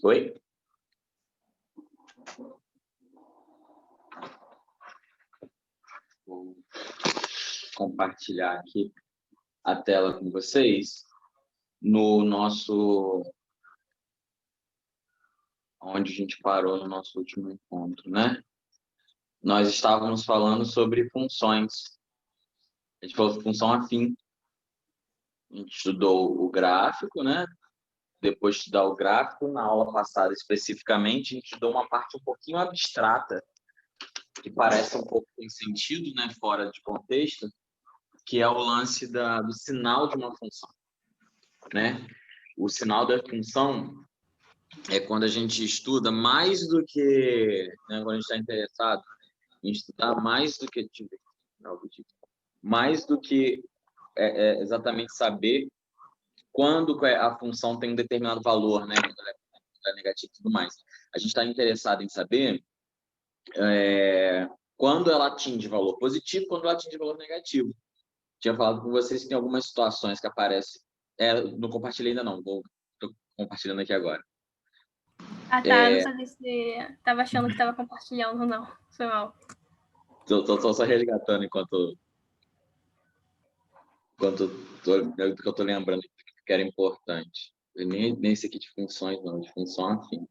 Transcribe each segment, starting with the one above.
Oi? Vou compartilhar aqui a tela com vocês no nosso... onde a gente parou no nosso último encontro, né? Nós estávamos falando sobre funções. A gente falou de função afim. A gente estudou o gráfico, né? Depois de estudar o gráfico, na aula passada especificamente, a gente estudou uma parte um pouquinho abstrata, que parece um pouco sem sentido, né? Fora de contexto, que é o lance do sinal de uma função, né? O sinal da função é quando a gente estuda mais do que... né? Quando a gente está interessado em estudar mais do que... mais do que exatamente saber quando a função tem um determinado valor, né? Quando ela é negativa e tudo mais. A gente está interessado em saber quando ela atinge valor positivo, quando ela atinge valor negativo. Tinha falado com vocês que tem algumas situações que aparecem... não compartilhei ainda não, estou compartilhando aqui agora. Ah, tá. Não sabia se estava achando que estava compartilhando ou não. Foi mal. Estou só resgatando enquanto eu estou lembrando que era importante. Nem esse aqui de funções, não, de função afim.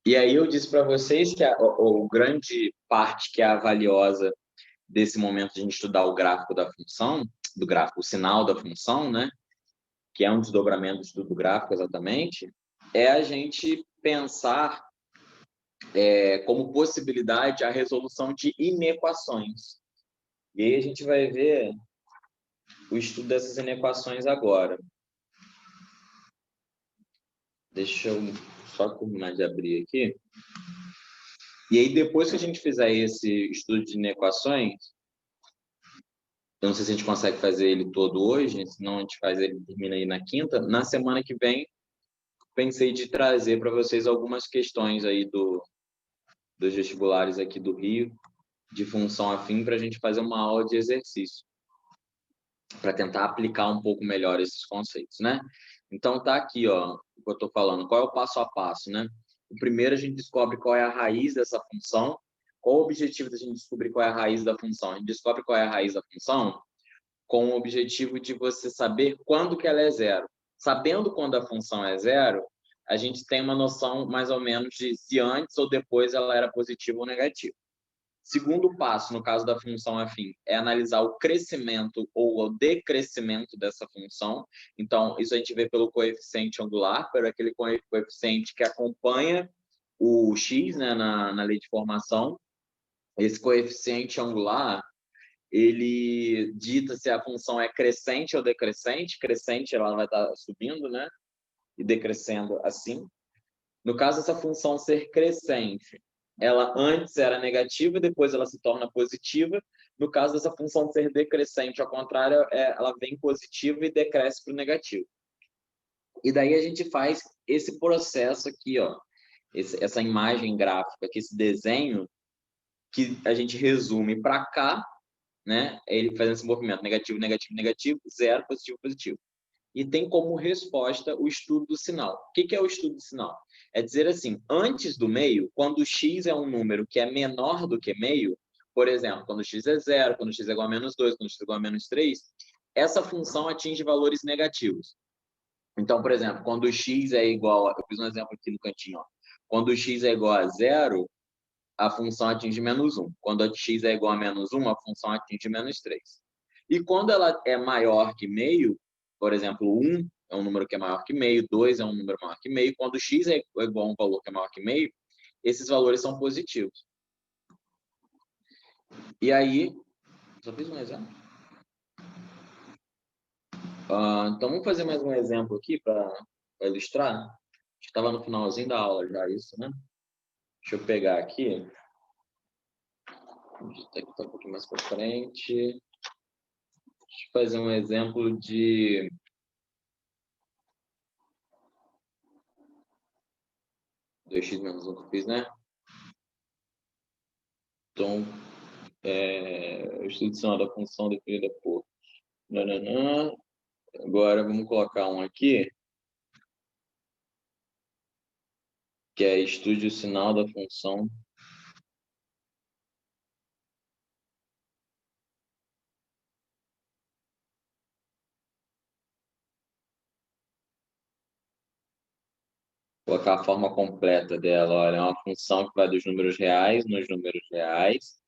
E aí eu disse para vocês que a grande parte que é valiosa desse momento de a gente estudar o gráfico da função, do gráfico, o sinal da função, né? Que é um desdobramento do estudo gráfico exatamente, é a gente pensar como possibilidade a resolução de inequações. E aí a gente vai ver o estudo dessas inequações agora. Deixa eu só terminar de abrir aqui. E aí, depois que a gente fizer esse estudo de inequações, eu não sei se a gente consegue fazer ele todo hoje, senão a gente faz ele, termina aí na quinta. Na semana que vem, pensei de trazer para vocês algumas questões aí dos vestibulares aqui do Rio, de função afim, para a gente fazer uma aula de exercício, para tentar aplicar um pouco melhor esses conceitos, né? Então, tá aqui, ó, o que eu estou falando. Qual é o passo a passo, né? O primeiro, a gente descobre qual é a raiz dessa função. Qual o objetivo da gente descobrir qual é a raiz da função? A gente descobre qual é a raiz da função com o objetivo de você saber quando que ela é zero. Sabendo quando a função é zero, a gente tem uma noção mais ou menos de se antes ou depois ela era positiva ou negativa. Segundo passo, no caso da função afim, é analisar o crescimento ou o decrescimento dessa função. Então, isso a gente vê pelo coeficiente angular, por aquele coeficiente que acompanha o x, né, na lei de formação. Esse coeficiente angular, ele dita se a função é crescente ou decrescente. Crescente, ela vai estar subindo, né, e decrescendo assim. No caso dessa função ser crescente, ela antes era negativa e depois ela se torna positiva. No caso dessa função ser decrescente, ao contrário, ela vem positiva e decresce para o negativo. E daí a gente faz esse processo aqui, ó, essa imagem gráfica, aqui, esse desenho, que a gente resume para cá, né? Ele fazendo esse movimento negativo, negativo, negativo, zero, positivo, positivo. E tem como resposta o estudo do sinal. O que é o estudo do sinal? É dizer assim, antes do meio, quando x é um número que é menor do que meio, por exemplo, quando x é zero, quando x é igual a -2, quando x é igual a -3, essa função atinge valores negativos. Então, por exemplo, quando x é igual... Eu fiz um exemplo aqui no cantinho. Ó. Quando x é igual a zero, a função atinge -1. Quando a x é igual a -1, a função atinge -3. E quando ela é maior que meio, por exemplo, 1 é um número que é maior que meio, 2 é um número maior que meio, quando x é igual a um valor que é maior que meio, esses valores são positivos. E aí, só fiz um exemplo? Então, vamos fazer mais um exemplo aqui para ilustrar. Estava no finalzinho da aula já isso, né? Deixa eu pegar aqui. Tem que estar um pouquinho mais para frente. Deixa eu fazer um exemplo de... 2x menos 1 que eu fiz, né? Então, o estudo de sinal da função definida por... Nananã. Agora, vamos colocar um aqui. que é estude o sinal da função colocar a forma completa dela. Olha, é uma função que vai dos números reais nos números reais,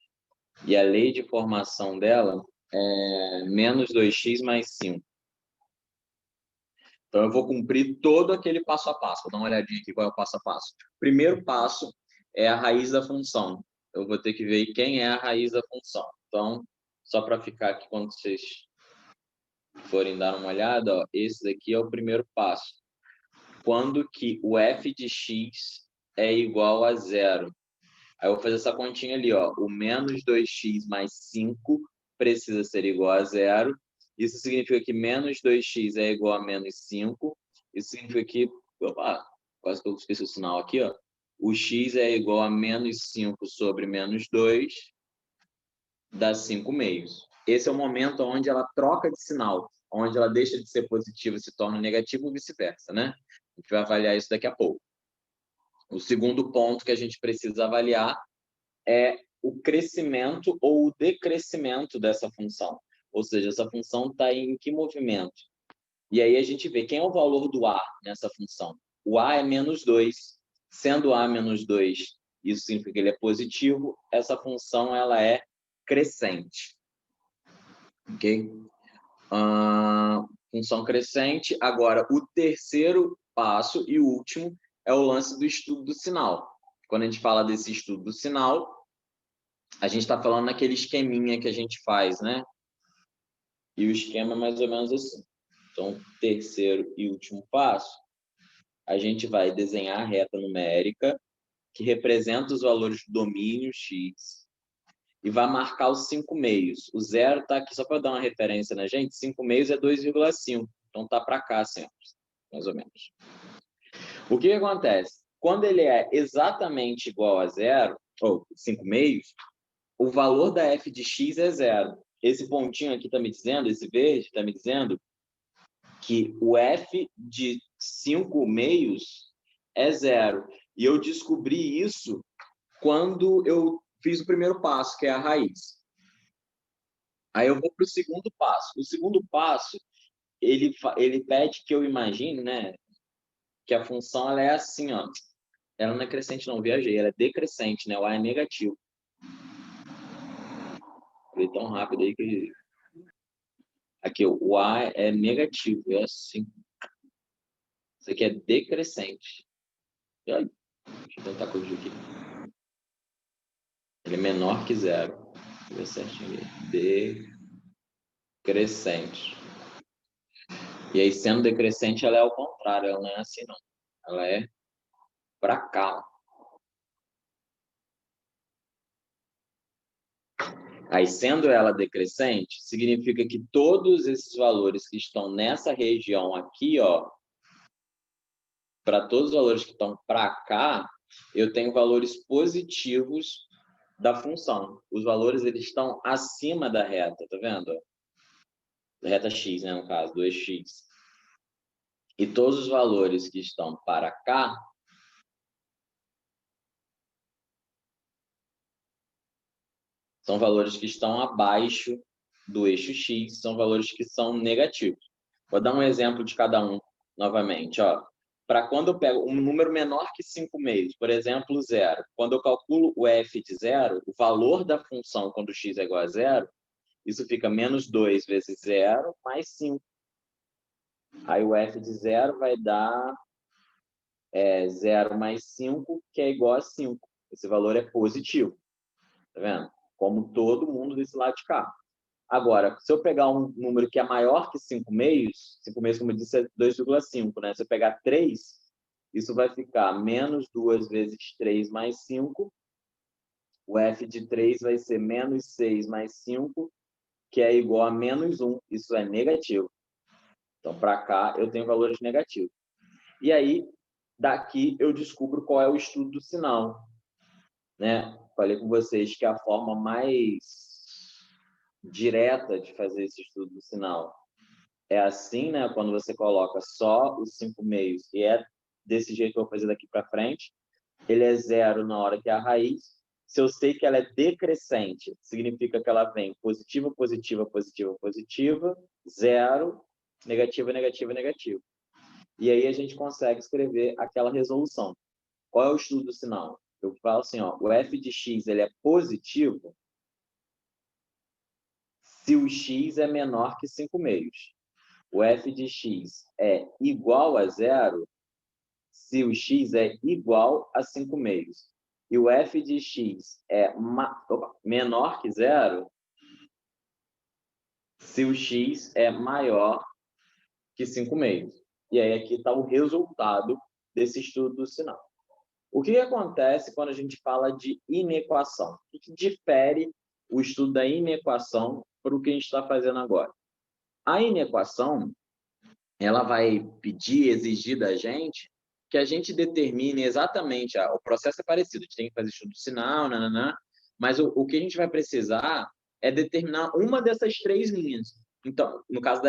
e a lei de formação dela é menos 2x mais 5. Então, eu vou cumprir todo aquele passo a passo. Vou dar uma olhadinha aqui qual é o passo a passo. Primeiro passo é a raiz da função. Eu vou ter que ver quem é a raiz da função. Então, só para ficar aqui, quando vocês forem dar uma olhada, ó, esse daqui é o primeiro passo. Quando que o f de x é igual a zero? Aí eu vou fazer essa continha ali, ó. O menos 2x mais 5 precisa ser igual a zero. Isso significa que menos 2x é igual a menos 5. Isso significa que... Opa, quase que eu esqueci o sinal aqui, ó. O x é igual a menos 5 sobre menos 2, dá 5 meios. Esse é o momento onde ela troca de sinal, onde ela deixa de ser positiva e se torna negativa ou vice-versa, né? A gente vai avaliar isso daqui a pouco. O segundo ponto que a gente precisa avaliar é o crescimento ou o decrescimento dessa função. Ou seja, essa função está em que movimento? E aí a gente vê quem é o valor do A nessa função. O A é menos 2. Sendo A menos 2, isso significa que ele é positivo. Essa função ela é crescente. Ok? Função crescente. Agora, o terceiro passo e último é o lance do estudo do sinal. Quando a gente fala desse estudo do sinal, a gente está falando naquele esqueminha que a gente faz, né? E o esquema é mais ou menos assim. Então, terceiro e último passo, a gente vai desenhar a reta numérica que representa os valores do domínio x e vai marcar os 5 meios. O zero está aqui, só para dar uma referência na gente, 5 meios é 2,5. Então, tá para cá sempre, mais ou menos. O que acontece? Quando ele é exatamente igual a zero, ou 5 meios, o valor da f de x é zero. Esse pontinho aqui está me dizendo, esse verde está me dizendo que o f de 5 meios é zero. E eu descobri isso quando eu fiz o primeiro passo, que é a raiz. Aí eu vou para o segundo passo. O segundo passo, ele pede que eu imagine, né, que a função ela é assim, ó. Ela não é crescente, não, viajei. Ela é decrescente, né? O A é negativo. Falei tão rápido aí que... Aqui, o A é negativo, é assim. Isso aqui é decrescente. Ai, deixa eu tentar corrigir aqui. Ele é menor que zero. Deixa eu ver certinho aqui. Decrescente. E aí, sendo decrescente, ela é ao contrário. Ela não é assim, não. Ela é para cá. Aí, sendo ela decrescente, significa que todos esses valores que estão nessa região aqui, ó, para todos os valores que estão para cá, eu tenho valores positivos da função. Os valores eles estão acima da reta, tá vendo? Da reta x, né, no caso, 2x. E todos os valores que estão para cá são valores que estão abaixo do eixo x, são valores que são negativos. Vou dar um exemplo de cada um novamente, ó. Para quando eu pego um número menor que 5 meios, por exemplo, zero. Quando eu calculo o f de zero, o valor da função quando x é igual a zero, isso fica menos 2 vezes zero mais 5. Aí o f de zero vai dar 0 mais 5, que é igual a 5. Esse valor é positivo. Tá vendo? Como todo mundo desse lado de cá. Agora, se eu pegar um número que é maior que 5 meios, 5 meios, como eu disse, é 2,5, né? Se eu pegar 3, isso vai ficar menos 2 vezes 3 mais 5. O f de 3 vai ser menos 6 mais 5, que é igual a menos 1. Isso é negativo. Então, para cá, eu tenho valores negativos. E aí, daqui, eu descubro qual é o estudo do sinal. Né? Falei com vocês que a forma mais direta de fazer esse estudo do sinal é assim, né? Quando você coloca só os 5 meios, e é desse jeito que eu vou fazer daqui para frente. ele é 0 na hora que é a raiz. Se eu sei que ela é decrescente, significa que ela vem positiva, positiva, positiva, positiva, 0, negativa, negativa, negativa. E aí a gente consegue escrever aquela resolução. Qual é o estudo do sinal? Eu falo assim, ó, o f de x ele é positivo se o x é menor que 5 meios. O f de x é igual a 0 se o x é igual a 5 meios. E o f de x é menor que 0 se o x é maior que 5 meios. E aí aqui está o resultado desse estudo do sinal. O que acontece quando a gente fala de inequação? O que difere o estudo da inequação para o que a gente está fazendo agora? A inequação, ela vai pedir, exigir da gente que a gente determine exatamente, o processo é parecido, a gente tem que fazer estudo do sinal, nananã, mas o que a gente vai precisar é determinar uma dessas 3 linhas. Então, no caso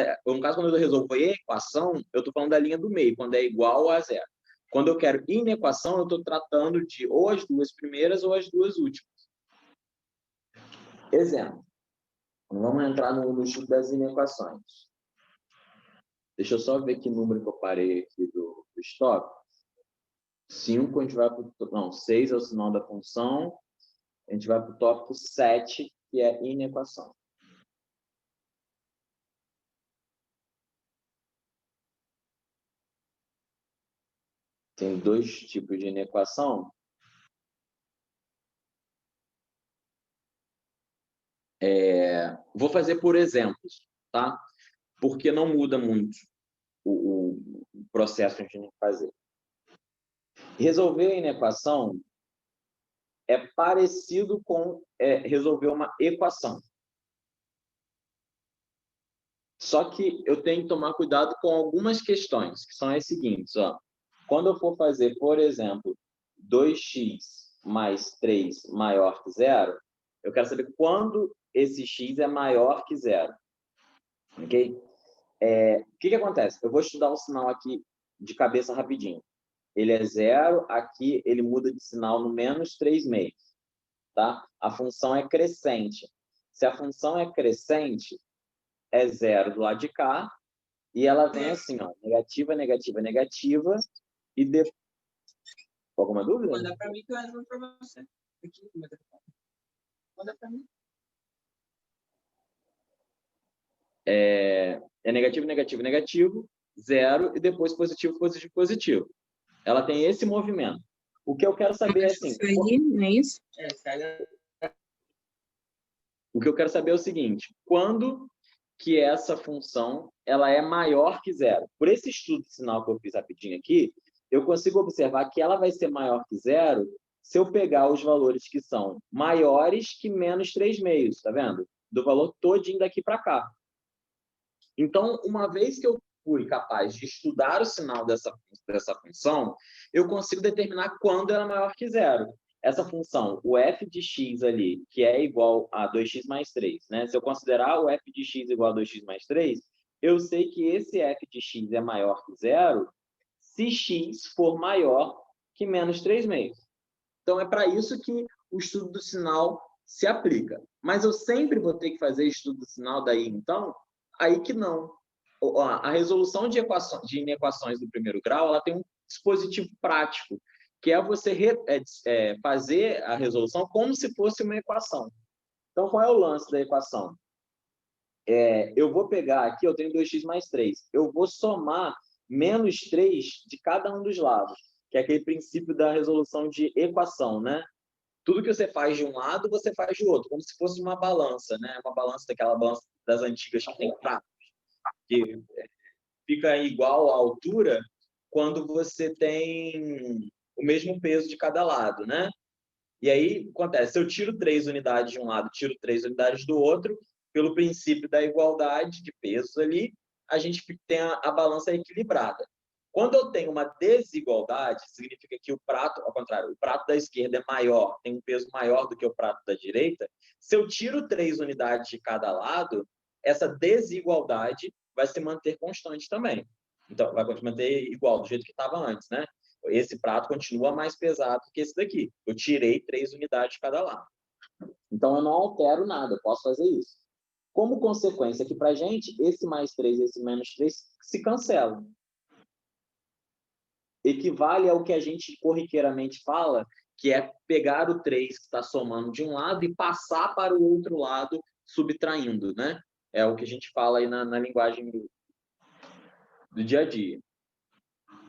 quando eu resolvo a equação, eu estou falando da linha do meio, quando é igual a 0. Quando eu quero inequação, eu estou tratando de ou as 2 primeiras ou as 2 últimas. Exemplo. Vamos entrar no estudo das inequações. Deixa eu só ver que número que eu parei aqui do stop. 5, a gente vai para o... Não, 6 é o sinal da função. A gente vai para o tópico 7, que é inequação. Tem 2 tipos de inequação. Vou fazer por exemplos, tá? Porque não muda muito o processo que a gente tem que fazer. Resolver a inequação é parecido com resolver uma equação. Só que eu tenho que tomar cuidado com algumas questões, que são as seguintes. Ó. Quando eu for fazer, por exemplo, 2x mais 3 maior que 0, eu quero saber quando esse x é maior que 0. Ok? O que acontece? Eu vou estudar um sinal aqui de cabeça rapidinho. Ele é 0, aqui ele muda de sinal no menos 3 meios. Tá? A função é crescente. Se a função é crescente, é 0 do lado de cá, e ela vem assim, ó, negativa, negativa, negativa, e depois... Alguma dúvida? Manda para mim que eu entro para você. Aqui, manda para mim. É negativo, negativo, negativo, 0, e depois positivo, positivo, positivo. Ela tem esse movimento. O que eu quero saber é assim... Não é isso? O que eu quero saber é o seguinte, quando que essa função ela é maior que 0? Por esse estudo de sinal que eu fiz rapidinho aqui, eu consigo observar que ela vai ser maior que 0 se eu pegar os valores que são maiores que menos 3 meios, tá vendo? Do valor todinho daqui para cá. Então, uma vez que eu fui capaz de estudar o sinal dessa função, eu consigo determinar quando ela é maior que 0. Essa função, o f de x ali, que é igual a 2x mais 3, né? Se eu considerar o f de x igual a 2x mais 3, eu sei que esse f de x é maior que 0 se x for maior que menos 3 meios. Então, é para isso que o estudo do sinal se aplica. Mas eu sempre vou ter que fazer estudo do sinal daí, então? Aí que não. A resolução de inequações do primeiro grau, ela tem um dispositivo prático, que é você fazer a resolução como se fosse uma equação. Então, qual é o lance da equação? Eu vou pegar aqui, eu tenho 2x mais 3. Eu vou somar menos 3 de cada um dos lados, que é aquele princípio da resolução de equação, né? Tudo que você faz de um lado, você faz de outro, como se fosse uma balança, né? Uma balança daquela balança das antigas que tem prato, que fica igual à altura quando você tem o mesmo peso de cada lado, né? E aí, acontece, se eu tiro 3 unidades de um lado, tiro 3 unidades do outro, pelo princípio da igualdade de pesos ali, a gente tem a balança equilibrada. Quando eu tenho uma desigualdade, significa que o prato, ao contrário, o prato da esquerda é maior, tem um peso maior do que o prato da direita. Se eu tiro 3 unidades de cada lado, essa desigualdade vai se manter constante também. Então, vai se manter igual, do jeito que estava antes, né? esse prato continua mais pesado que esse daqui. Eu tirei 3 unidades de cada lado. Então, eu não altero nada, eu posso fazer isso. Como consequência aqui para a gente, esse mais 3 e esse menos 3 se cancelam. Equivale ao que a gente corriqueiramente fala, que é pegar o 3 que está somando de um lado e passar para o outro lado, subtraindo, né? É o que a gente fala aí na linguagem do dia a dia.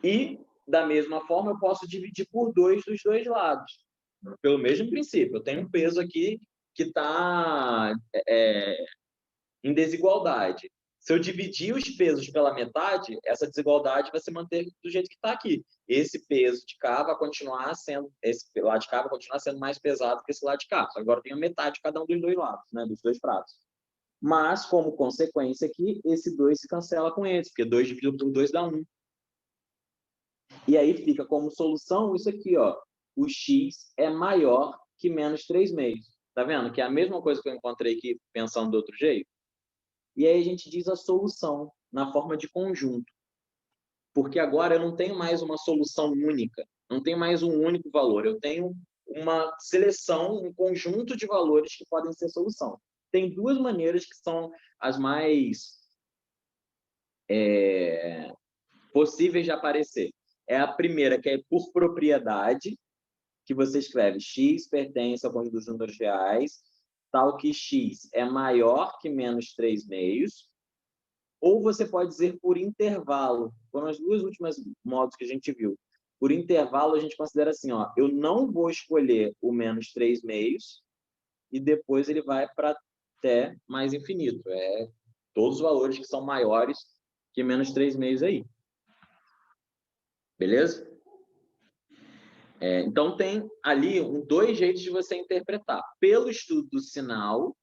E, da mesma forma, eu posso dividir por 2 dos dois lados. Pelo mesmo princípio. Eu tenho um peso aqui que está em desigualdade. Se eu dividir os pesos pela metade, essa desigualdade vai se manter do jeito que está aqui. Esse peso de cá vai continuar sendo, esse lado de cá vai continuar sendo mais pesado que esse lado de cá. Agora eu tenho metade de cada um dos dois lados, né, dos dois pratos. Mas, como consequência aqui, esse 2 se cancela com esse, porque 2 dividido por 2 dá 1. E aí fica como solução isso aqui, ó. O x é maior que menos 3/2. Tá vendo? Que é a mesma coisa que eu encontrei aqui pensando do outro jeito. E aí a gente diz a solução na forma de conjunto. Porque agora eu não tenho mais uma solução única. Não tenho mais um único valor. Eu tenho uma seleção, um conjunto de valores que podem ser solução. Tem duas maneiras que são as mais possíveis de aparecer. É a primeira, que é por propriedade, que você escreve x pertence ao conjunto dos números reais, tal que x é maior que menos 3/2, ou você pode dizer por intervalo. Foram as duas últimas modos que a gente viu. Por intervalo, a gente considera assim, ó, eu não vou escolher o menos 3/2 e depois ele vai para até mais infinito. É todos os valores que são maiores que menos 3/2 aí. Beleza? Então, tem ali dois jeitos de você interpretar. Pelo estudo do sinal,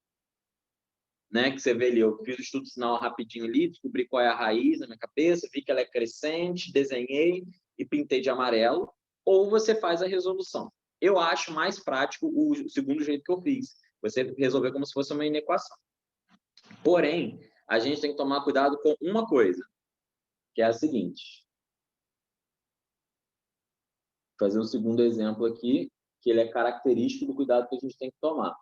né, que você vê ali, eu fiz o estudo do sinal rapidinho ali, descobri qual é a raiz na minha cabeça, vi que ela é crescente, desenhei e pintei de amarelo, ou você faz a resolução. Eu acho mais prático o segundo jeito que eu fiz, você resolver como se fosse uma inequação. Porém, a gente tem que tomar cuidado com uma coisa, que é a seguinte. Vou fazer um segundo exemplo aqui, que ele é característico do cuidado que a gente tem que tomar.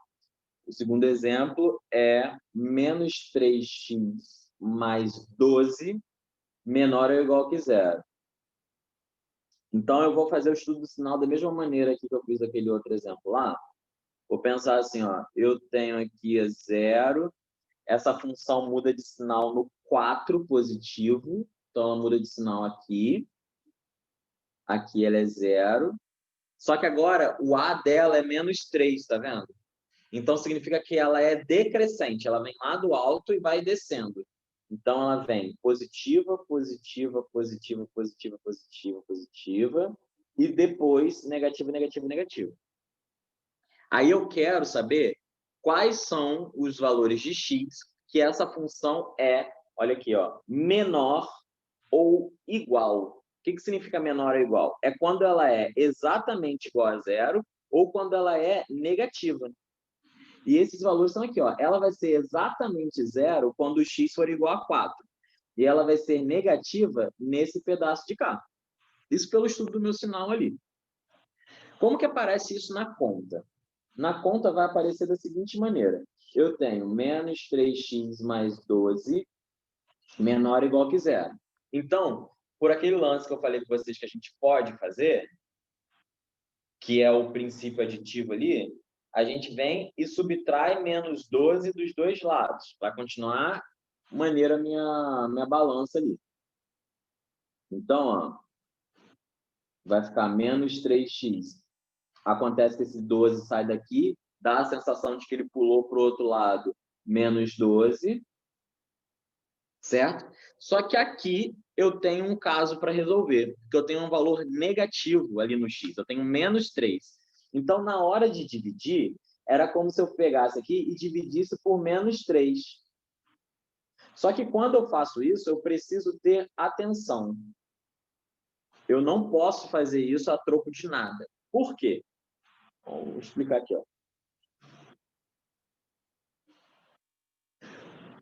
O segundo exemplo é menos 3x mais 12 menor ou igual que zero. Então, eu vou fazer o estudo do sinal da mesma maneira aqui que eu fiz aquele outro exemplo lá. Vou pensar assim, ó, eu tenho aqui zero, essa função muda de sinal no 4 positivo, então ela muda de sinal aqui. Aqui ela é zero. Só que agora o A dela é menos 3, tá vendo? Então, significa que ela é decrescente, ela vem lá do alto e vai descendo. Então, ela vem positiva, positiva, positiva, positiva, positiva, positiva, e depois negativa, negativa, negativa. Aí eu quero saber quais são os valores de x que essa função é, olha aqui, ó, menor ou igual. O que significa menor ou igual? É quando ela é exatamente igual a zero ou quando ela é negativa. E esses valores são aqui, ó. Ela vai ser exatamente zero quando o x for igual a 4. E ela vai ser negativa nesse pedaço de cá. Isso pelo estudo do meu sinal ali. Como que aparece isso na conta? Na conta vai aparecer da seguinte maneira. Eu tenho menos 3x mais 12 menor ou igual que zero. Então, por aquele lance que eu falei com vocês que a gente pode fazer, que é o princípio aditivo ali, a gente vem e subtrai menos 12 dos dois lados. Vai continuar maneira minha balança ali. Então, ó, vai ficar menos 3x. Acontece que esse 12 sai daqui, dá a sensação de que ele pulou para o outro lado, menos 12, certo? Só que aqui eu tenho um caso para resolver, porque eu tenho um valor negativo ali no x, eu tenho menos 3. Então, na hora de dividir, era como se eu pegasse aqui e dividisse por menos 3. Só que quando eu faço isso, eu preciso ter atenção. Eu não posso fazer isso a troco de nada. Por quê? Vou explicar aqui, ó.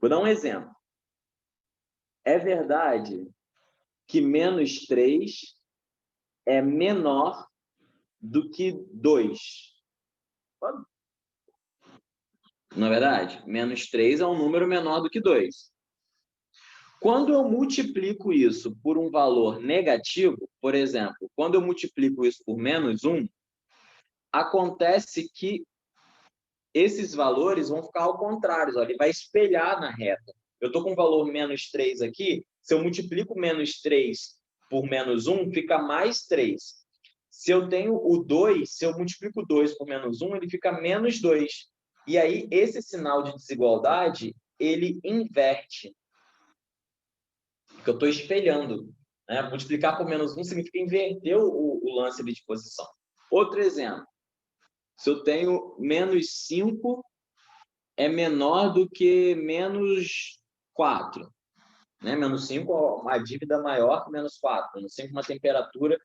Vou dar um exemplo. É verdade que menos 3 é menor do que 2. Não é verdade? Menos 3 é um número menor do que 2. Quando eu multiplico isso por um valor negativo, por exemplo, quando eu multiplico isso por menos 1, acontece que esses valores vão ficar ao contrário, ó, ele vai espelhar na reta. Eu estou com o valor menos 3 aqui, se eu multiplico menos 3 por menos 1, fica mais 3. Se eu tenho o 2, se eu multiplico 2 por menos 1, ele fica menos 2. E aí, esse sinal de desigualdade, ele inverte. Porque eu estou espelhando. Né? Multiplicar por menos 1 significa inverter o lance ali de posição. Outro exemplo. Se eu tenho menos 5 é menor do que menos 4. Né? Menos 5 é uma dívida maior que menos 4. Menos 5 é uma temperatura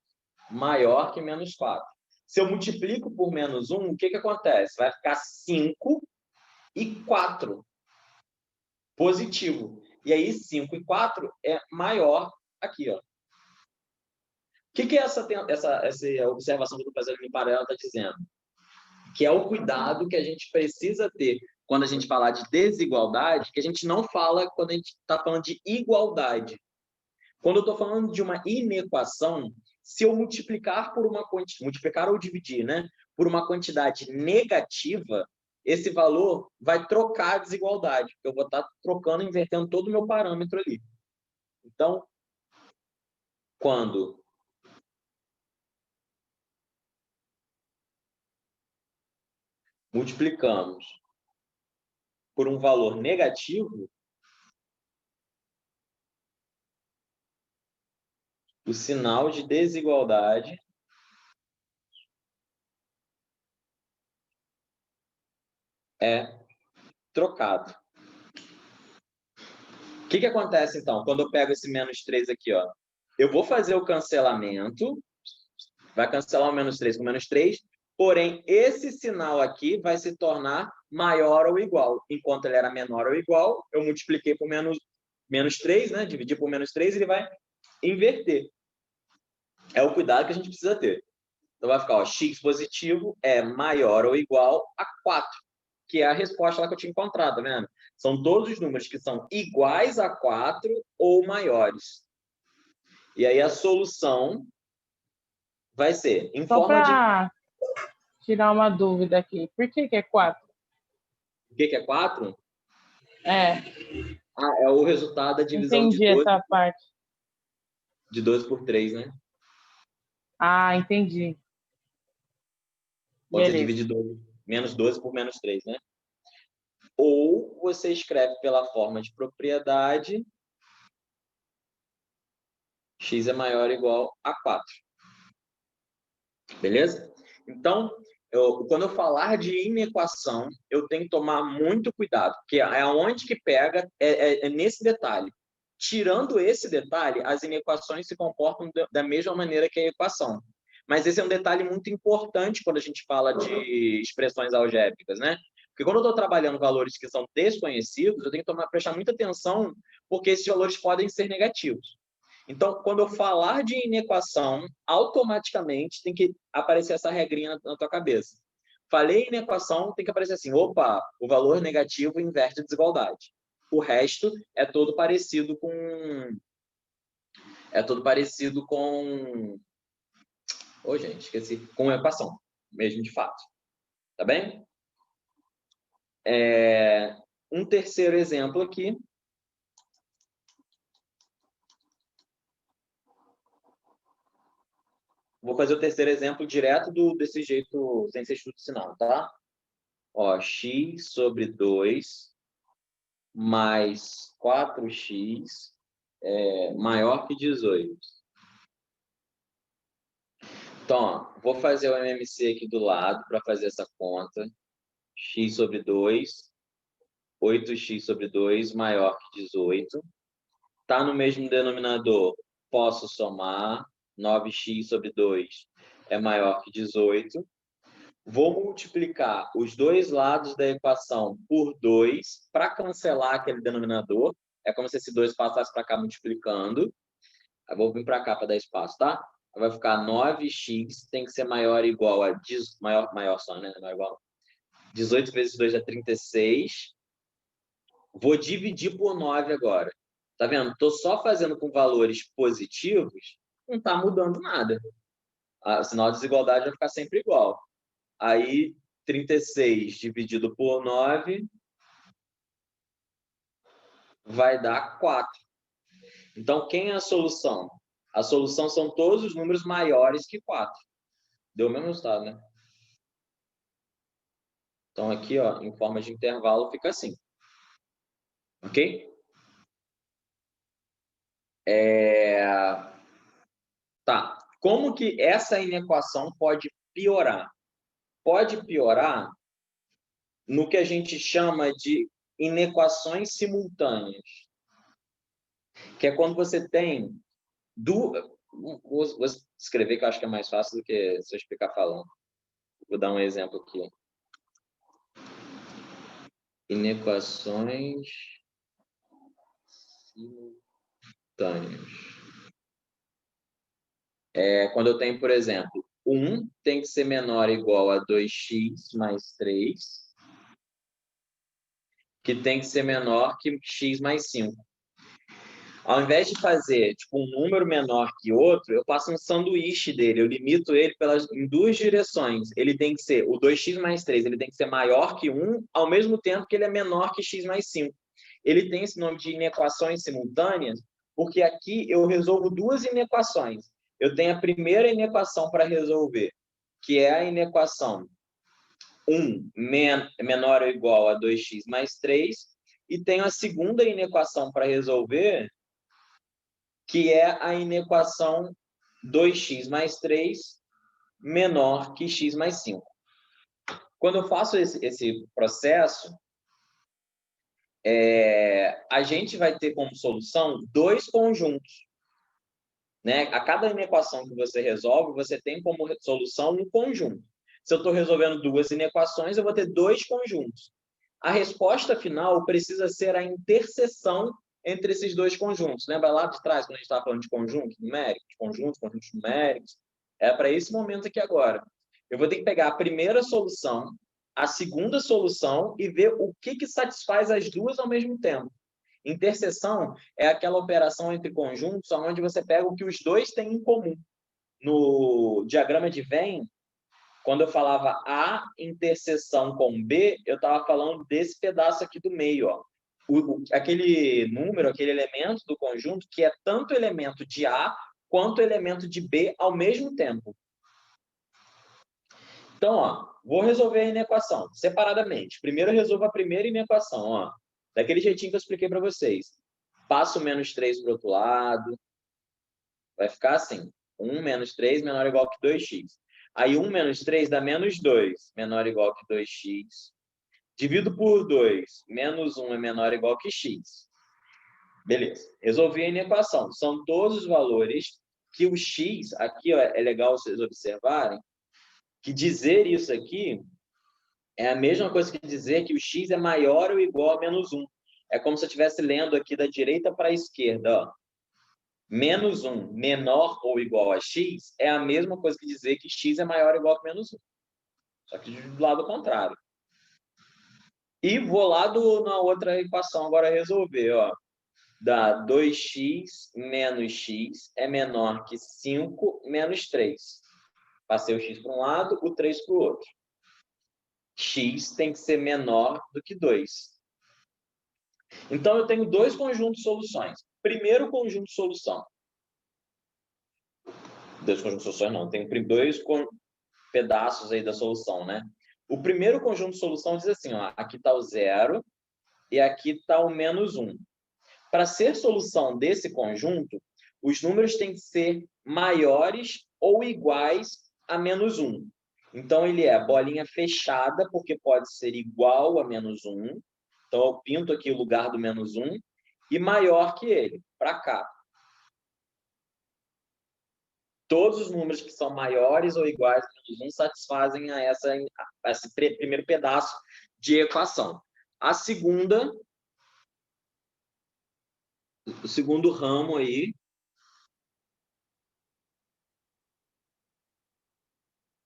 maior que menos 4. Se eu multiplico por menos 1, o que acontece? Vai ficar 5 e 4 positivo. E aí, 5 e 4 é maior aqui. Ó. O que é essa observação que eu estou fazendo em paralelo está dizendo? Que é o cuidado que a gente precisa ter quando a gente falar de desigualdade, que a gente não fala quando a gente está falando de igualdade. Quando eu estou falando de uma inequação, se eu multiplicar por uma quantidade, multiplicar ou dividir, né, por uma quantidade negativa, esse valor vai trocar a desigualdade, porque eu vou estar trocando, invertendo todo o meu parâmetro ali. Então, quando multiplicamos por um valor negativo, o sinal de desigualdade é trocado. O que acontece, então, quando eu pego esse menos 3 aqui? Ó? Eu vou fazer o cancelamento, vai cancelar o menos 3 com menos 3, porém, esse sinal aqui vai se tornar maior ou igual. Enquanto ele era menor ou igual, eu multipliquei por menos 3, né? Dividi por menos 3, ele vai inverter. É o cuidado que a gente precisa ter. Então, vai ficar, ó, x positivo é maior ou igual a 4, que é a resposta lá que eu tinha encontrado, tá vendo? São todos os números que são iguais a 4 ou maiores. E aí a solução vai ser em Só forma de... para tirar uma dúvida aqui, por que é 4? O que é 4? É. É o resultado da divisão Entendi essa parte. De 2 por 3, né? Ah, entendi. Quando você divide menos 12 por menos 3, né? Ou você escreve pela forma de propriedade, x é maior ou igual a 4. Beleza? Então, quando eu falar de inequação, eu tenho que tomar muito cuidado, porque é onde que pega, é nesse detalhe. Tirando esse detalhe, as inequações se comportam da mesma maneira que a equação. Mas esse é um detalhe muito importante quando a gente fala de expressões algébricas, né? Porque quando eu estou trabalhando valores que são desconhecidos, eu tenho que prestar muita atenção, porque esses valores podem ser negativos. Então, quando eu falar de inequação, automaticamente tem que aparecer essa regrinha na tua cabeça. Falei inequação, tem que aparecer assim, opa, o valor negativo inverte a desigualdade. O resto é todo parecido com... Ô, gente, esqueci. Com equação, mesmo de fato. Tá bem? Um terceiro exemplo aqui. Vou fazer o terceiro exemplo direto desse jeito, sem ser estudo sinal, tá? Ó, x sobre 2 mais 4x é maior que 18. Então, ó, vou fazer o MMC aqui do lado para fazer essa conta. X sobre 2, 8x sobre 2 maior que 18. Está no mesmo denominador, posso somar. 9x sobre 2 é maior que 18. Vou multiplicar os dois lados da equação por 2 para cancelar aquele denominador. É como se esse 2 passasse para cá multiplicando. Eu vou vir para cá para dar espaço, tá? vai ficar 9x, tem que ser maior ou igual a... Maior só, né? Maior ou igual. 18 vezes 2 é 36. Vou dividir por 9 agora. Tá vendo? Estou só fazendo com valores positivos, não está mudando nada. O sinal de desigualdade vai ficar sempre igual. Aí, 36 dividido por 9 vai dar 4. Então, quem é a solução? A solução são todos os números maiores que 4. Deu o mesmo resultado, né? Então, aqui, ó, em forma de intervalo, fica assim. Ok? Tá. Como que essa inequação pode piorar? Pode piorar no que a gente chama de inequações simultâneas, que é quando você tem duas... Vou escrever, que eu acho que é mais fácil do que se eu explicar falando. Vou dar um exemplo aqui. Inequações simultâneas. Quando eu tenho, por exemplo, 1 tem que ser menor ou igual a 2x mais 3, que tem que ser menor que x mais 5. Ao invés de fazer tipo, um número menor que outro, eu faço um sanduíche dele, eu limito ele em duas direções. Ele tem que ser, o 2x mais 3, ele tem que ser maior que 1, ao mesmo tempo que ele é menor que x mais 5. Ele tem esse nome de inequações simultâneas, porque aqui eu resolvo duas inequações. Eu tenho a primeira inequação para resolver, que é a inequação 1 menor ou igual a 2x mais 3, e tenho a segunda inequação para resolver, que é a inequação 2x mais 3 menor que x mais 5. Quando eu faço esse processo, a gente vai ter como solução dois conjuntos. Né? A cada inequação que você resolve, você tem como solução um conjunto. Se eu estou resolvendo duas inequações, eu vou ter dois conjuntos. A resposta final precisa ser a interseção entre esses dois conjuntos. Lembra lá de trás, quando a gente estava falando de conjuntos numéricos, conjuntos numéricos? É para esse momento aqui agora. Eu vou ter que pegar a primeira solução, a segunda solução e ver o que satisfaz as duas ao mesmo tempo. Interseção é aquela operação entre conjuntos onde você pega o que os dois têm em comum. No diagrama de Venn, quando eu falava A interseção com B, eu estava falando desse pedaço aqui do meio. Ó. Aquele número, aquele elemento do conjunto, que é tanto elemento de A quanto elemento de B ao mesmo tempo. Então, ó, vou resolver a inequação separadamente. Primeiro eu resolvo a primeira inequação. Ó, daquele jeitinho que eu expliquei para vocês. Passo o menos 3 para o outro lado. Vai ficar assim. 1 menos 3 menor ou igual que 2x. Aí 1 menos 3 dá menos 2, menor ou igual que 2x. Divido por 2, menos 1 é menor ou igual que x. Beleza. Resolvi a inequação. São todos os valores que o x, aqui ó, é legal vocês observarem, que dizer isso aqui é a mesma coisa que dizer que o x é maior ou igual a menos 1. É como se eu estivesse lendo aqui da direita para a esquerda. Ó. Menos 1 menor ou igual a x é a mesma coisa que dizer que x é maior ou igual a menos 1. Só que do lado contrário. E vou lá na outra equação agora resolver. Ó. Dá 2x menos x é menor que 5 menos 3. Passei o x para um lado, o 3 para o outro. X tem que ser menor do que 2. Então, eu tenho dois conjuntos de soluções. Primeiro conjunto de solução. Dois conjuntos de soluções não. Tem dois pedaços aí da solução, né? O primeiro conjunto de solução diz assim, ó, aqui está o 0 e aqui está o menos 1. Para ser solução desse conjunto, os números têm que ser maiores ou iguais a menos 1. Então, ele é bolinha fechada, porque pode ser igual a menos 1. Então, eu pinto aqui o lugar do menos 1 e maior que ele, para cá. Todos os números que são maiores ou iguais a menos 1 satisfazem a esse primeiro pedaço de equação. A segunda, o segundo ramo aí,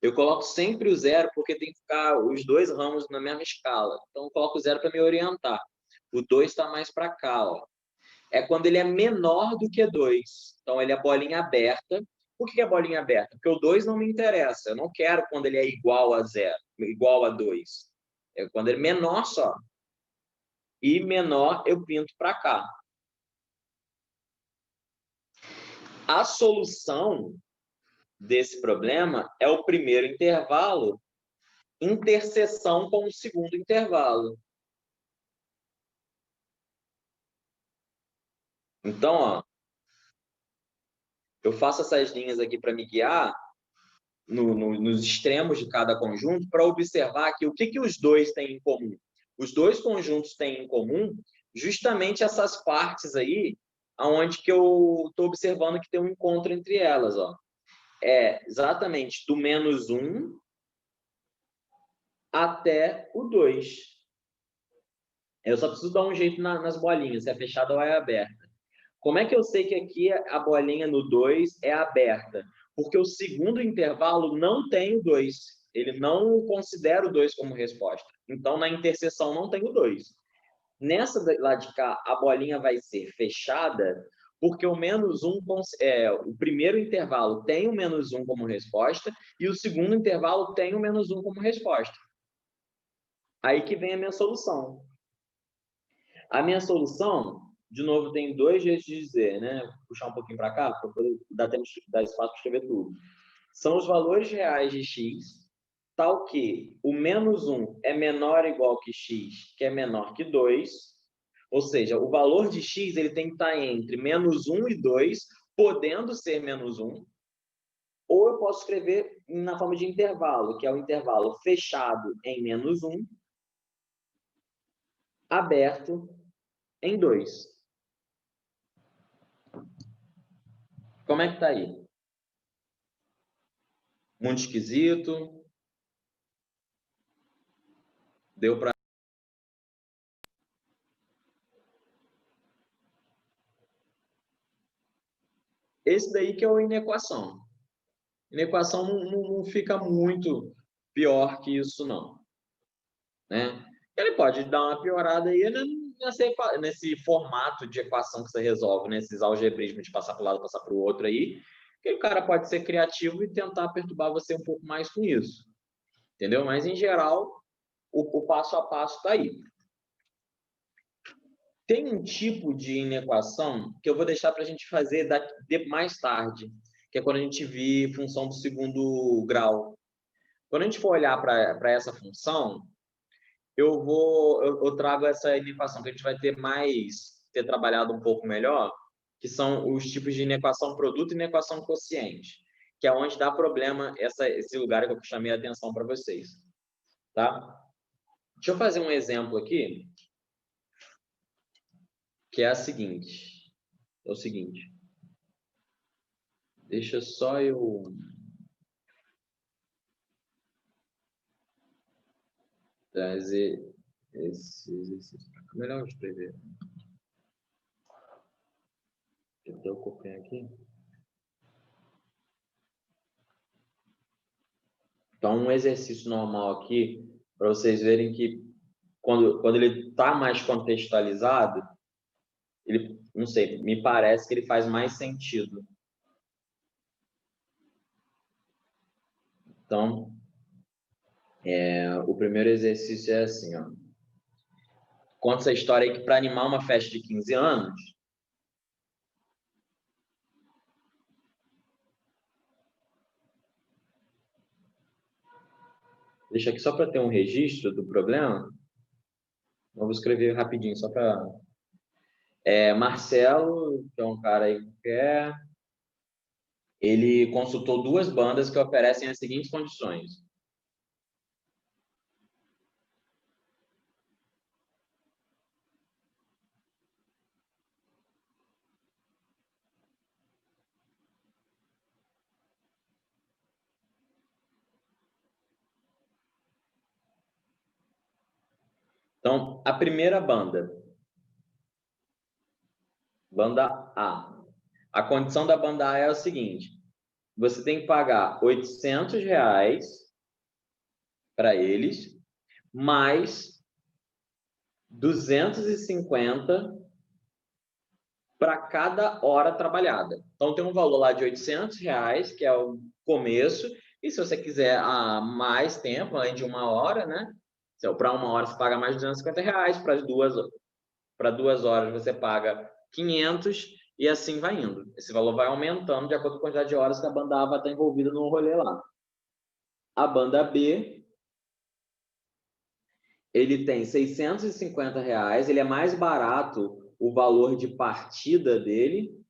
Eu coloco sempre o zero porque tem que ficar os dois ramos na mesma escala. Então, eu coloco o zero para me orientar. O 2 está mais para cá, ó. É quando ele é menor do que 2. Então, ele é bolinha aberta. Por que é bolinha aberta? Porque o 2 não me interessa. Eu não quero quando ele é igual a 0, igual a 2. É quando ele é menor só. E menor eu pinto para cá. A solução desse problema é o primeiro intervalo, interseção com o segundo intervalo. Então, ó, eu faço essas linhas aqui para me guiar nos extremos de cada conjunto para observar que o que os dois têm em comum. Os dois conjuntos têm em comum justamente essas partes aí, aonde que eu estou observando que tem um encontro entre elas, ó. É exatamente do -1 até o 2. Eu só preciso dar um jeito nas bolinhas, se é fechada ou é aberta. Como é que eu sei que aqui a bolinha no 2 é aberta? Porque o segundo intervalo não tem o 2. Ele não considera o 2 como resposta. Então, na interseção não tem o 2. Nessa lá de cá, a bolinha vai ser fechada porque o -1, o primeiro intervalo tem o -1 como resposta e o segundo intervalo tem o -1 como resposta. Aí que vem a minha solução. A minha solução, de novo, tem dois jeitos de dizer, né? Vou puxar um pouquinho para cá, para poder dar espaço para escrever tudo. São os valores reais de x, tal que o -1 é menor ou igual que x, que é menor que 2. Ou seja, o valor de x ele tem que estar entre -1 e 2, podendo ser -1. Ou eu posso escrever na forma de intervalo, que é o intervalo fechado em -1, aberto em 2. Como é que tá aí? Muito esquisito? Deu para... Esse daí que é o inequação. Inequação não fica muito pior que isso, não. Né? Ele pode dar uma piorada aí nesse formato de equação que você resolve, nesses algebrismos de passar para um lado, passar para o outro aí, que o cara pode ser criativo e tentar perturbar você um pouco mais com isso. Entendeu? Mas, em geral, o passo a passo está aí. Tem um tipo de inequação que eu vou deixar para a gente fazer mais tarde, que é quando a gente vir função do segundo grau. Quando a gente for olhar para essa função, eu trago essa inequação que a gente vai ter trabalhado um pouco melhor, que são os tipos de inequação produto e inequação quociente, que é onde dá problema esse lugar que eu chamei a atenção para vocês. Tá? Deixa eu fazer um exemplo aqui, que é o seguinte. Deixa só eu trazer esse exercício para cá. Melhor eu escrever. Eu copiei aqui. Então, um exercício normal aqui, para vocês verem que quando ele está mais contextualizado, ele, não sei, me parece que ele faz mais sentido. Então, o primeiro exercício é assim, ó. Conta essa história aí que para animar uma festa de 15 anos, deixa aqui só para ter um registro do problema. Vou escrever rapidinho, só para... Marcelo, que é um cara aí que ele consultou duas bandas que oferecem as seguintes condições. Então, a primeira banda A. A condição da banda A é o seguinte: você tem que pagar R$800 para eles, mais 250 para cada hora trabalhada. Então, tem um valor lá de R$800, que é o começo, e se você quiser mais tempo, além de 1 hora, né? Para 1 hora você paga mais R$250, para 2 horas você paga 500 e assim vai indo. Esse valor vai aumentando de acordo com a quantidade de horas que a banda A vai estar envolvida no rolê lá. A banda B, ele tem R$650, ele é mais barato o valor de partida dele,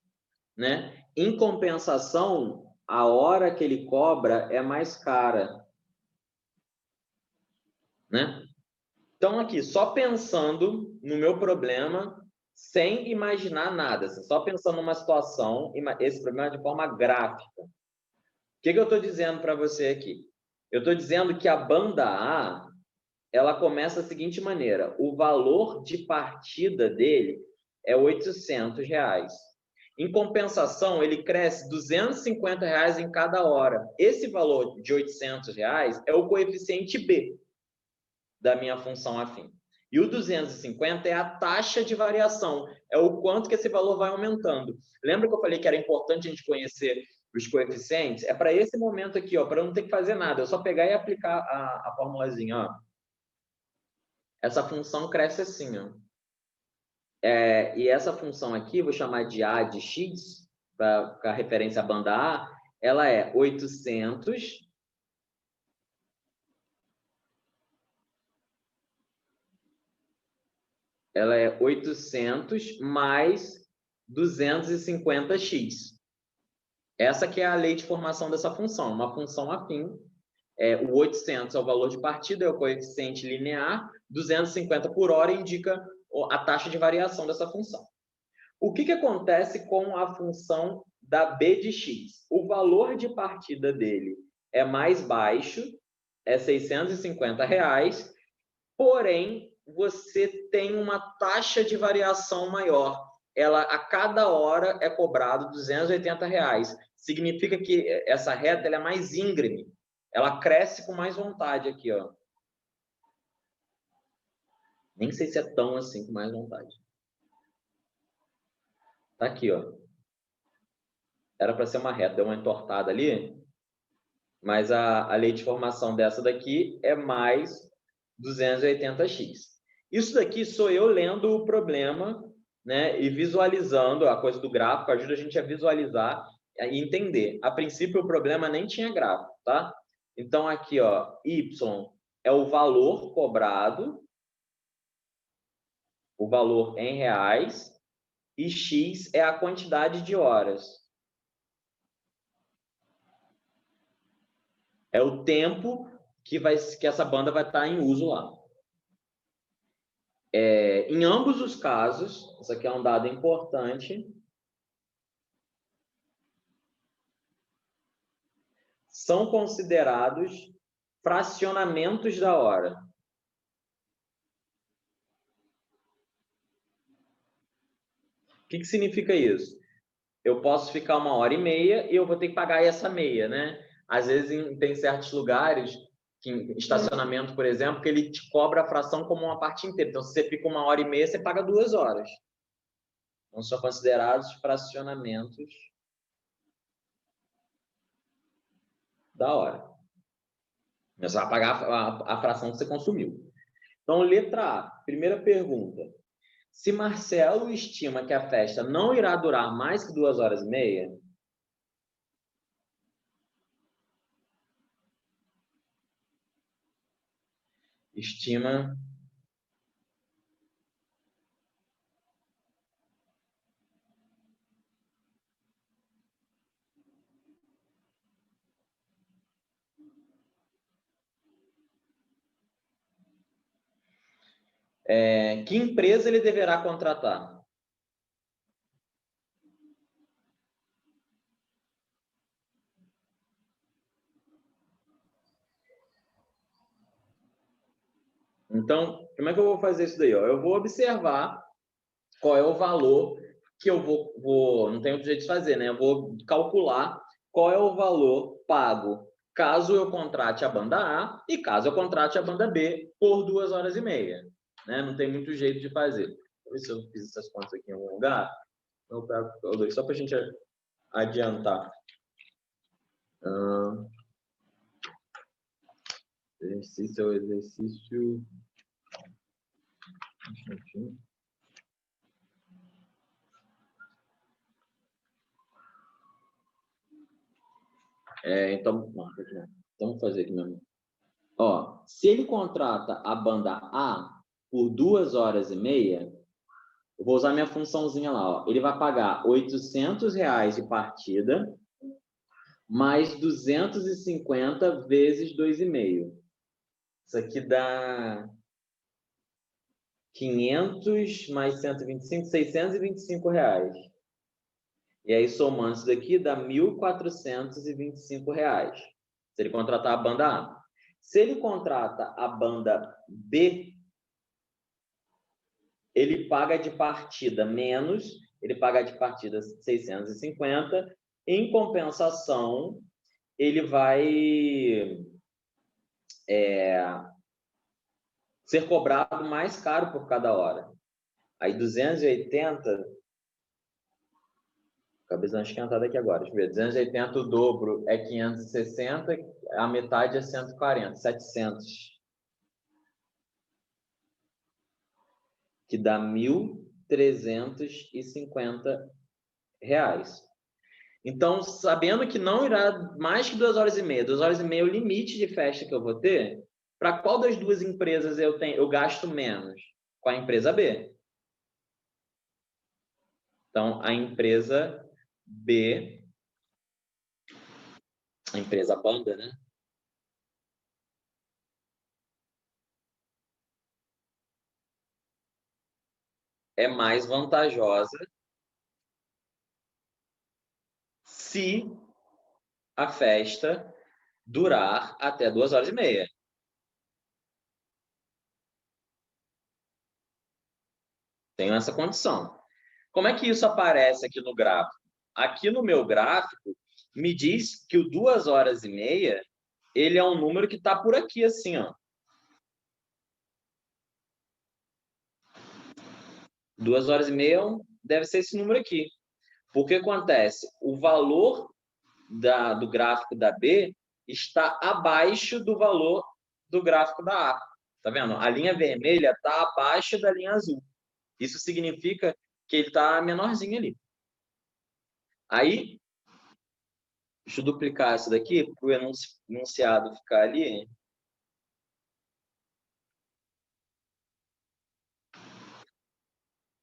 né? Em compensação, a hora que ele cobra é mais cara, né? Então, aqui, só pensando no meu problema, sem imaginar nada, só pensando numa situação, esse problema de forma gráfica. O que eu estou dizendo para você aqui? Eu estou dizendo que a banda A, ela começa da seguinte maneira: o valor de partida dele é R$800. Em compensação, ele cresce R$250 em cada hora. Esse valor de R$800 é o coeficiente B da minha função afim. E o 250 é a taxa de variação, é o quanto que esse valor vai aumentando. Lembra que eu falei que era importante a gente conhecer os coeficientes? É para esse momento aqui, ó, para não ter que fazer nada, é só pegar e aplicar a formulazinha, ó. Essa função cresce assim, ó. E essa função aqui, vou chamar de A de X, para ficar referência à banda A, ela é 800 mais 250x. Essa que é a lei de formação dessa função, uma função afim. O 800 é o valor de partida, é o coeficiente linear, 250 por hora indica a taxa de variação dessa função. O que acontece com a função da b de x? O valor de partida dele é mais baixo, é R$650, porém, você tem uma taxa de variação maior. Ela, a cada hora, é cobrado R$280. Significa que essa reta ela é mais íngreme. Ela cresce com mais vontade aqui, ó. Nem sei se é tão assim com mais vontade. Tá aqui, ó. Era para ser uma reta, deu uma entortada ali. Mas a lei de formação dessa daqui é mais 280x. Isso daqui sou eu lendo o problema, né, e visualizando a coisa do gráfico, ajuda a gente a visualizar e entender. A princípio, o problema nem tinha gráfico, tá? Então, aqui, ó, y é o valor cobrado, o valor em reais, e x é a quantidade de horas. É o tempo que essa banda vai estar em uso lá. Em ambos os casos, isso aqui é um dado importante, são considerados fracionamentos da hora. O que significa isso? Eu posso ficar 1h30 e eu vou ter que pagar essa meia, né? Às vezes tem certos lugares, em estacionamento, por exemplo, que ele te cobra a fração como uma parte inteira. Então, se você fica 1h30, você paga 2 horas. Então, são considerados fracionamentos da hora. Você vai pagar a fração que você consumiu. Então, letra A, primeira pergunta. Se Marcelo estima que a festa não irá durar mais que 2h30, estima que empresa ele deverá contratar? Então, como é que eu vou fazer isso daí? Ó? Eu vou observar qual é o valor que eu vou não tem outro jeito de fazer, né? Eu vou calcular qual é o valor pago caso eu contrate a banda A e caso eu contrate a banda B por 2 horas e meia. Né? Não tem muito jeito de fazer. Vou ver se eu fiz essas contas aqui em algum lugar. Eu pego só para a gente adiantar. Exercício é o exercício. Um instantinho. Então, vamos fazer aqui mesmo. Ó, se ele contrata a banda A por 2 horas e meia, eu vou usar minha funçãozinha lá. Ó. Ele vai pagar R$800 de partida, mais 250 vezes 2,5. Isso aqui dá 500 mais 125, R$625. E aí, somando isso daqui, dá R$1.425. Se ele contratar a banda A. Se ele contrata a banda B, ele paga de partida menos, ele paga de partida 650. Em compensação, ele vai ser cobrado mais caro por cada hora. Aí 280, cabeça esquentada aqui agora, deixa eu ver, 280 o dobro é 560, a metade é 140, 700. Que dá R$1.350. Então, sabendo que não irá mais que 2 horas e meia, 2 horas e meia é o limite de festa que eu vou ter, para qual das duas empresas eu gasto menos? Com a empresa B. Então, a empresa B, a empresa banda, né? É mais vantajosa se a festa durar até 2 horas e meia. Tenho essa condição. Como é que isso aparece aqui no gráfico? Aqui no meu gráfico, me diz que o 2 horas e meia, ele é um número que está por aqui, assim, ó. 2 horas e meia deve ser esse número aqui. Porque acontece? O valor do gráfico da B está abaixo do valor do gráfico da A. Tá vendo? A linha vermelha está abaixo da linha azul. Isso significa que ele está menorzinho ali. Aí, deixa eu duplicar isso daqui para o enunciado ficar ali.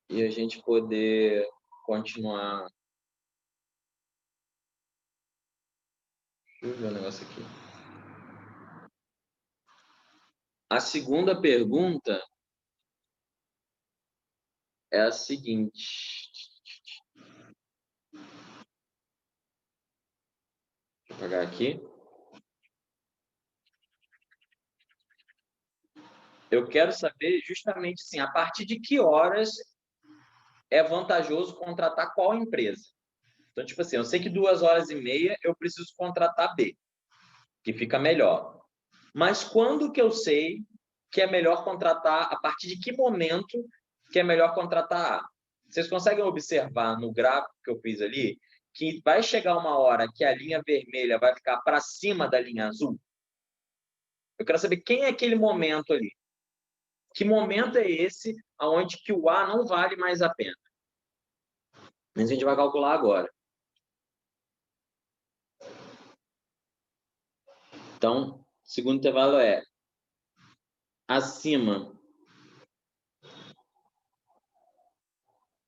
E a gente poder continuar. Deixa eu ver o negócio aqui. A segunda pergunta é a seguinte. Deixa eu apagar aqui. Eu quero saber justamente assim, a partir de que horas é vantajoso contratar qual empresa. Então, tipo assim, eu sei que 2 horas e meia eu preciso contratar B, que fica melhor. Mas quando que eu sei que é melhor contratar, a partir de que momento que é melhor contratar A? Vocês conseguem observar no gráfico que eu fiz ali que vai chegar uma hora que a linha vermelha vai ficar para cima da linha azul? Eu quero saber quem é aquele momento ali. Que momento é esse onde que o A não vale mais a pena? Mas a gente vai calcular agora. Então, o segundo intervalo é acima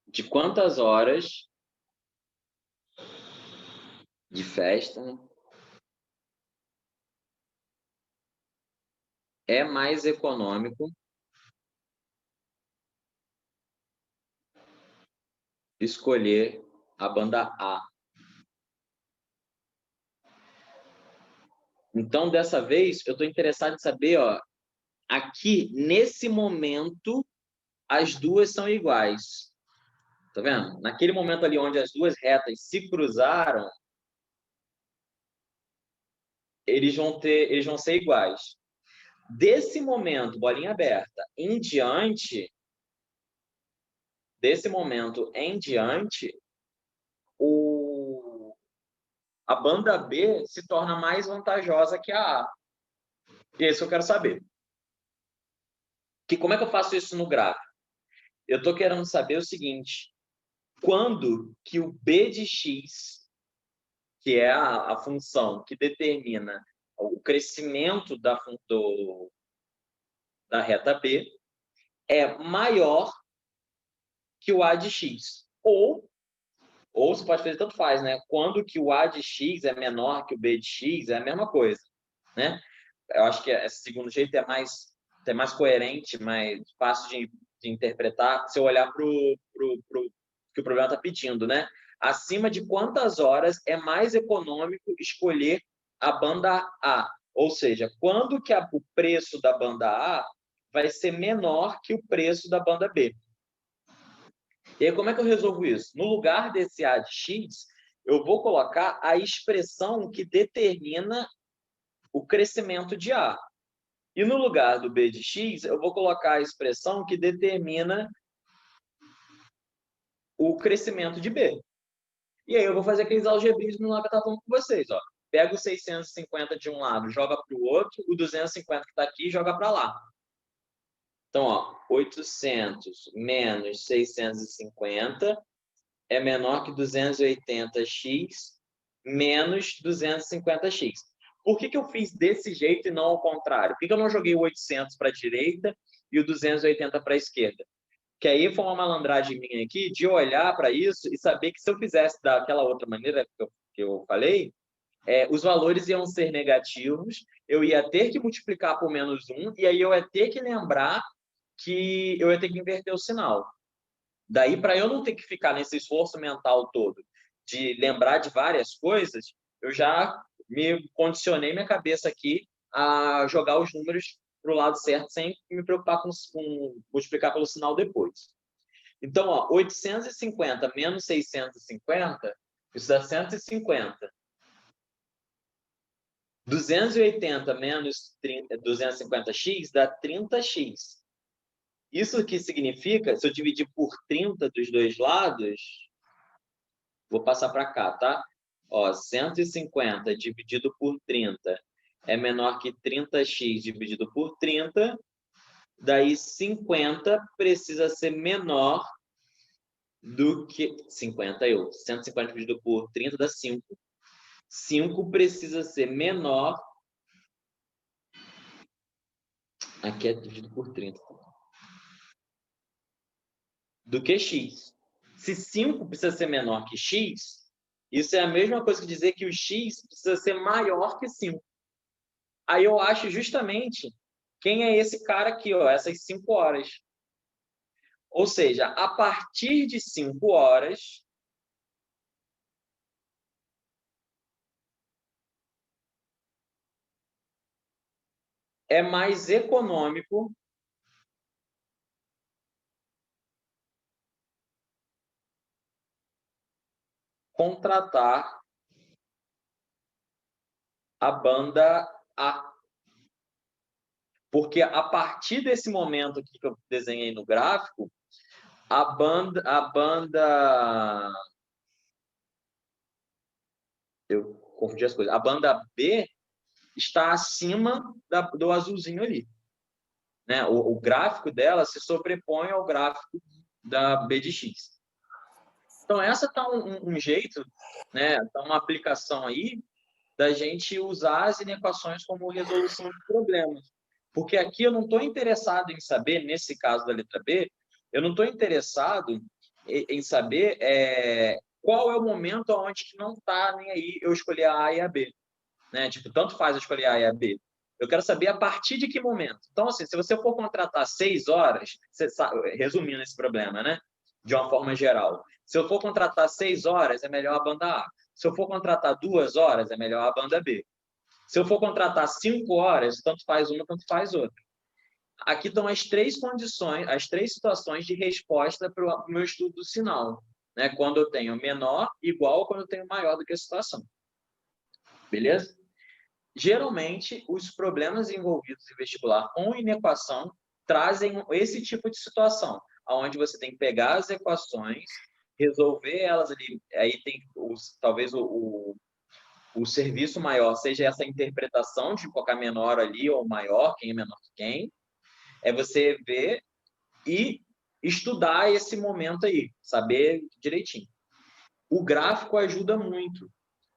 de quantas horas de festa é mais econômico escolher a banda A. Então, dessa vez, eu estou interessado em saber, ó, aqui, nesse momento, as duas são iguais. Tá vendo? Naquele momento ali onde as duas retas se cruzaram, eles vão ser iguais. Desse momento, bolinha aberta, em diante, a banda B se torna mais vantajosa que a A. E é isso que eu quero saber. Como é que eu faço isso no gráfico? Eu estou querendo saber o seguinte: quando que o B de x, que é a função que determina o crescimento da reta B, é maior que o A de x. Ou você pode fazer tanto faz, né? Quando que o A de x é menor que o B de x, é a mesma coisa, né? Eu acho que esse segundo jeito é mais coerente, mais fácil de interpretar, se eu olhar para o que o problema está pedindo, né? Acima de quantas horas é mais econômico escolher a banda A? Ou seja, quando que o preço da banda A vai ser menor que o preço da banda B? E aí, como é que eu resolvo isso? No lugar desse A de x, eu vou colocar a expressão que determina o crescimento de A. E no lugar do B de x, eu vou colocar a expressão que determina o crescimento de B. E aí eu vou fazer aqueles algebrismos lá que eu estava falando com vocês. Ó. Pega o 650 de um lado, joga para o outro, o 250 que está aqui, joga para lá. Então, ó, 800 menos 650 é menor que 280x menos 250x. Por que eu fiz desse jeito e não ao contrário? Por que eu não joguei o 800 para a direita e o 280 para a esquerda? Que aí foi uma malandragem minha aqui de olhar para isso e saber que se eu fizesse daquela outra maneira que eu falei, os valores iam ser negativos, eu ia ter que multiplicar por -1 e aí eu ia ter que lembrar que eu ia ter que inverter o sinal. Daí, para eu não ter que ficar nesse esforço mental todo de lembrar de várias coisas, eu já me condicionei minha cabeça aqui a jogar os números para o lado certo sem me preocupar com multiplicar pelo sinal depois. Então, ó, 850 menos 650, isso dá 150. 280 menos 250x dá 30x. Isso que significa, se eu dividir por 30 dos dois lados, vou passar para cá, tá? Ó, 150 dividido por 30 é menor que 30x dividido por 30. Daí 50 precisa ser menor do que 150 dividido por 30 dá 5. 5 precisa ser menor. Aqui é dividido por 30. Do que x. Se 5 precisa ser menor que x, isso é a mesma coisa que dizer que o x precisa ser maior que 5. Aí eu acho justamente quem é esse cara aqui, ó, essas 5 horas. Ou seja, a partir de 5 horas, é mais econômico contratar a banda A. Porque a partir desse momento aqui que eu desenhei no gráfico, a banda eu confundi as coisas. A banda B está acima do azulzinho ali. Né? O gráfico dela se sobrepõe ao gráfico da B de x. Então, essa está um jeito, né? Tá uma aplicação aí da gente usar as inequações como resolução de problemas. Porque aqui eu não estou interessado em saber, nesse caso da letra B, eu não estou interessado em saber qual é o momento onde que não está nem aí eu escolher a A e a B. Né? Tipo, tanto faz eu escolher A e a B. Eu quero saber a partir de que momento. Então, assim, se você for contratar 6 horas, resumindo esse problema, né? De uma forma geral, se eu for contratar 6 horas, é melhor a banda A. Se eu for contratar 2 horas, é melhor a banda B. Se eu for contratar 5 horas, tanto faz uma, tanto faz outra. Aqui estão as 3 condições, as 3 situações de resposta para o meu estudo do sinal. Né? Quando eu tenho menor, igual, ou quando eu tenho maior do que a situação. Beleza? geralmente, os problemas envolvidos em vestibular com inequação trazem esse tipo de situação, onde você tem que pegar as equações, resolver elas ali, aí tem talvez o serviço maior seja essa interpretação de colocar menor ali ou maior, quem é menor que quem, é você ver e estudar esse momento aí, saber direitinho. O gráfico ajuda muito,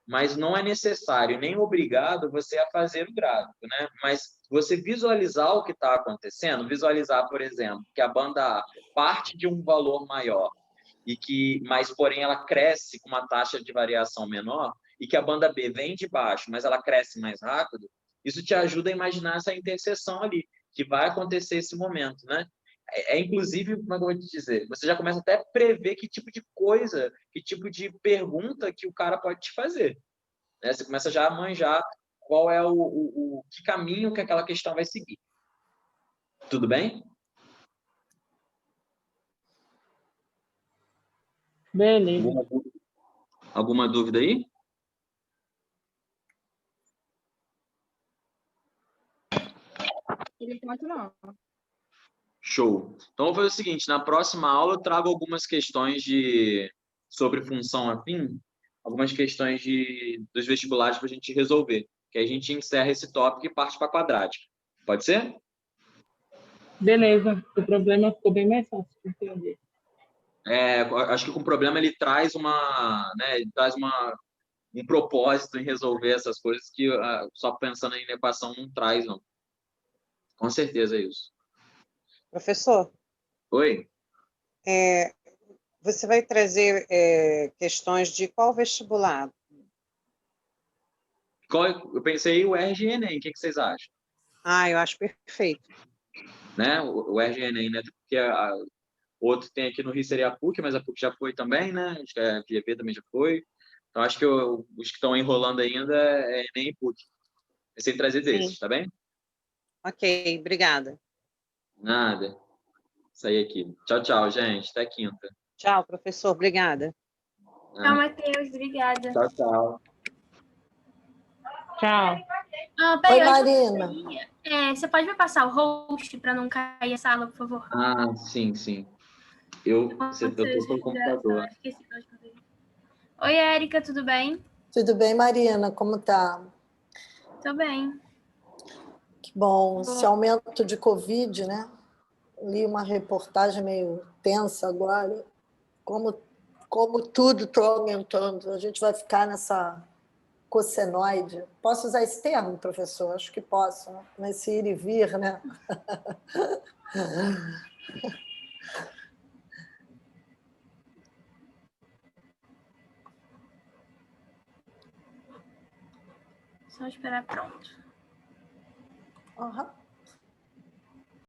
mas não é necessário nem obrigado você a fazer o gráfico, né? Mas você visualizar o que está acontecendo, visualizar, por exemplo, que a banda A parte de um valor maior mas porém ela cresce com uma taxa de variação menor e que a banda B vem de baixo, mas ela cresce mais rápido, isso te ajuda a imaginar essa interseção ali, que vai acontecer esse momento, né? Inclusive, como é que eu vou te dizer? Você já começa até a prever que tipo de coisa, que tipo de pergunta que o cara pode te fazer, né? Você começa já a manjar qual é que caminho que aquela questão vai seguir. Tudo bem? Beleza. Alguma dúvida aí? Ele conta não. Show. Então, vou fazer o seguinte, na próxima aula eu trago algumas questões sobre função afim, algumas questões dos vestibulares para a gente resolver, que aí a gente encerra esse tópico e parte para a quadrática. Pode ser? Beleza. O problema ficou bem mais fácil de entender. Acho que com o problema ele traz um propósito em resolver essas coisas que só pensando em equação não traz, não. Com certeza é isso. Professor, Oi? você vai trazer questões de qual vestibular? Eu pensei o RG e Enem, o que vocês acham? Eu acho perfeito. Né? O RG e Enem, né? Porque outro tem aqui no Rio seria a PUC, mas a PUC já foi também, né? Acho que a FGV também já foi. Então, acho que os que estão enrolando ainda é Enem e PUC. Pensei em trazer desses, tá bem? Ok, obrigada. Nada. Sair aqui. Tchau, tchau, gente. Até quinta. Tchau, professor, obrigada. Tchau, Matheus. Obrigada. Tchau, tchau. Tchau. Peraí, Oi, antes de Marina. você ir, você pode me passar o host para não cair a sala, por favor? Sim, sim. Eu tô pelo computador. Esqueci pra onde eu dei. Oi, Érica, tudo bem? Tudo bem, Marina? Como tá? Tô bem. Que bom. Esse aumento de Covid, né? Li uma reportagem meio tensa agora. Como tudo está aumentando. A gente vai ficar nessa cossenoide. Posso usar esse termo, professor? Acho que posso, né? Nesse ir e vir, né? Só esperar pronto. Uhum.